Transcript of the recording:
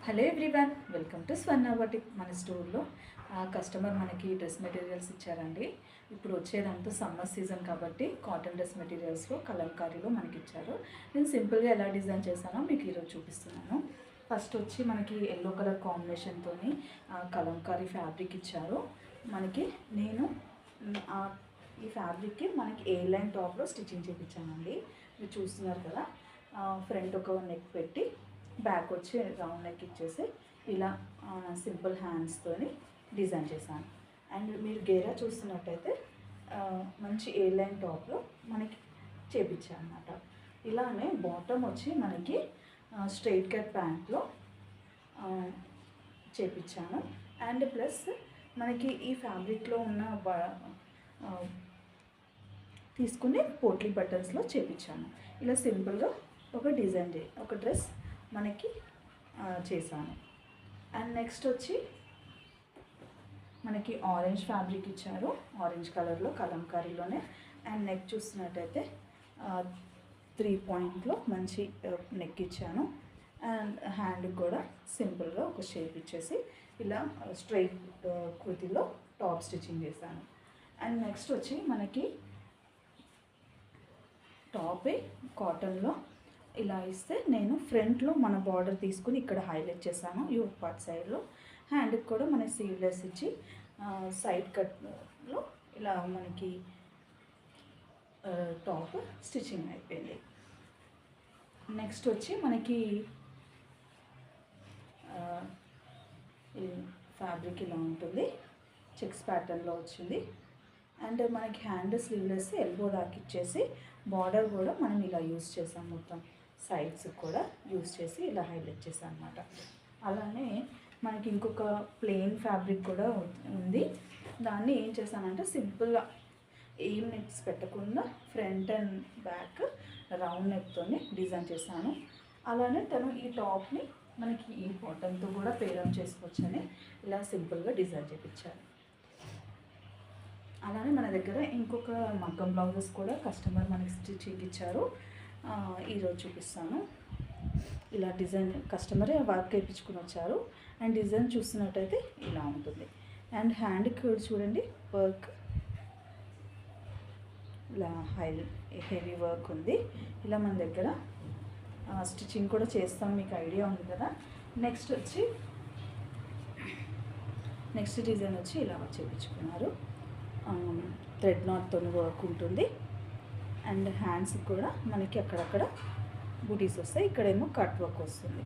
Hello everyone, welcome to Swarna batik. మన స్టోర్లో customer మనకి డ్రెస్ మెటీరియల్స్ ఇచ్చారండి. ఇప్పుడు వచ్చేదంతా సమ్మర్ సీజన్ కాబట్టి కాటన్ డ్రెస్ మెటీరియల్స్లో కలంకారీలో మనకి ఇచ్చారు. నేను సింపుల్గా ఎలా డిజైన్ చేశానో మీకు ఈరోజు చూపిస్తున్నాను. ఫస్ట్ వచ్చి మనకి ఎల్లో కలర్ కాంబినేషన్తో కలంకారీ ఫ్యాబ్రిక్ ఇచ్చారు మనకి. నేను ఈ ఫ్యాబ్రిక్కి మనకి ఏ లైన్ టాప్లో స్టిచ్చింగ్ చేయించానండి. మీరు చూస్తున్నారు కదా, ఫ్రంట్ ఒక నెక్ పెట్టి బ్యాక్ వచ్చి రౌండ్ నెక్ ఇచ్చేసి ఇలా సింపుల్ హ్యాండ్స్తోని డిజైన్ చేశాను. అండ్ మీరు గేరా చూస్తున్నట్టయితే మంచి ఏ లైన్ టాప్లో మనకి చేపించాను అనమాట. ఇలానే బాటమ్ వచ్చి మనకి స్ట్రైట్ కట్ ప్యాంట్లో చేపించాను. అండ్ ప్లస్ మనకి ఈ ఫ్యాబ్రిక్లో ఉన్న తీసుకుని పోట్లీ బటన్స్లో చేపించాను. ఇలా సింపుల్గా ఒక డిజైన్ ఒక డ్రెస్ మనకి చేశాను. అండ్ నెక్స్ట్ వచ్చి మనకి ఆరెంజ్ ఫ్యాబ్రిక్ ఇచ్చారు, ఆరెంజ్ కలర్లో కలంకారీలోనే. అండ్ నెక్ చూస్తున్నట్టయితే 3 పాయింట్లో మంచి నెక్ ఇచ్చాను. అండ్ హ్యాండ్ కూడా సింపుల్గా ఒక షేప్ ఇచ్చేసి ఇలా స్ట్రైట్ కుర్తిలో టాప్ స్టిచ్చింగ్ చేశాను. అండ్ నెక్స్ట్ వచ్చి మనకి టాపే కాటన్లో ఇలా ఇస్తే నేను ఫ్రంట్లో మన బార్డర్ తీసుకుని ఇక్కడ హైలైట్ చేశాను యోక్ పార్ట్ సైడ్లో. హ్యాండ్కి కూడా మనకి సీవ్లెస్ ఇచ్చి సైడ్ కట్లో ఇలా మనకి టాప్ స్టిచ్చింగ్ అయిపోయింది. నెక్స్ట్ వచ్చి మనకి ఫ్యాబ్రిక్ ఇలా ఉంటుంది, చెక్స్ ప్యాటర్న్లో వచ్చింది. అండ్ మనకి హ్యాండ్ స్లీవ్లెస్ ఎల్బో దాకా ఇచ్చేసి బార్డర్ కూడా మనం ఇలా యూస్ చేసాం, మొత్తం సైడ్స్ కూడా యూస్ చేసి ఇలా హైలైట్ చేసాం అనమాట. అలానే మనకి ఇంకొక ప్లెయిన్ ఫ్యాబ్రిక్ కూడా ఉంది. దాన్ని ఏం చేశానంటే సింపుల్గా ఏం నెక్స్ పెట్టకుండా ఫ్రంట్ అండ్ బ్యాక్ రౌండ్ నెక్తోని డిజైన్ చేశాను. అలానే తను ఈ టాప్ని మనకి ఈ కాటన్తో కూడా పేరప్ చేసుకోవచ్చని ఇలా సింపుల్గా డిజైన్ చేయించాను. అలానే మన దగ్గర ఇంకొక మగ్గం బ్లౌజెస్ కూడా కస్టమర్ మనకి స్టిచ్చింగ్ ఇచ్చారు, ఈరోజు చూపిస్తాను. ఇలా డిజైన్ కస్టమరే వర్క్ వేయించుకుని వచ్చారు. అండ్ డిజైన్ చూస్తున్నట్టయితే ఇలా ఉంటుంది. అండ్ హ్యాండ్కి కూడా చూడండి వర్క్ ఇలా హెవీ వర్క్ ఉంది. ఇలా మన దగ్గర స్టిచ్చింగ్ కూడా చేస్తాం, మీకు ఐడియా ఉంది కదా. నెక్స్ట్ డిజైన్ వచ్చి ఇలా చేయించుకున్నారు. థ్రెడ్ నాట్తో వర్క్ ఉంటుంది. అండ్ హ్యాండ్స్కి కూడా మనకి అక్కడక్కడ బూటీస్ వస్తాయి, ఇక్కడేమో కట్ వర్క్ వస్తుంది.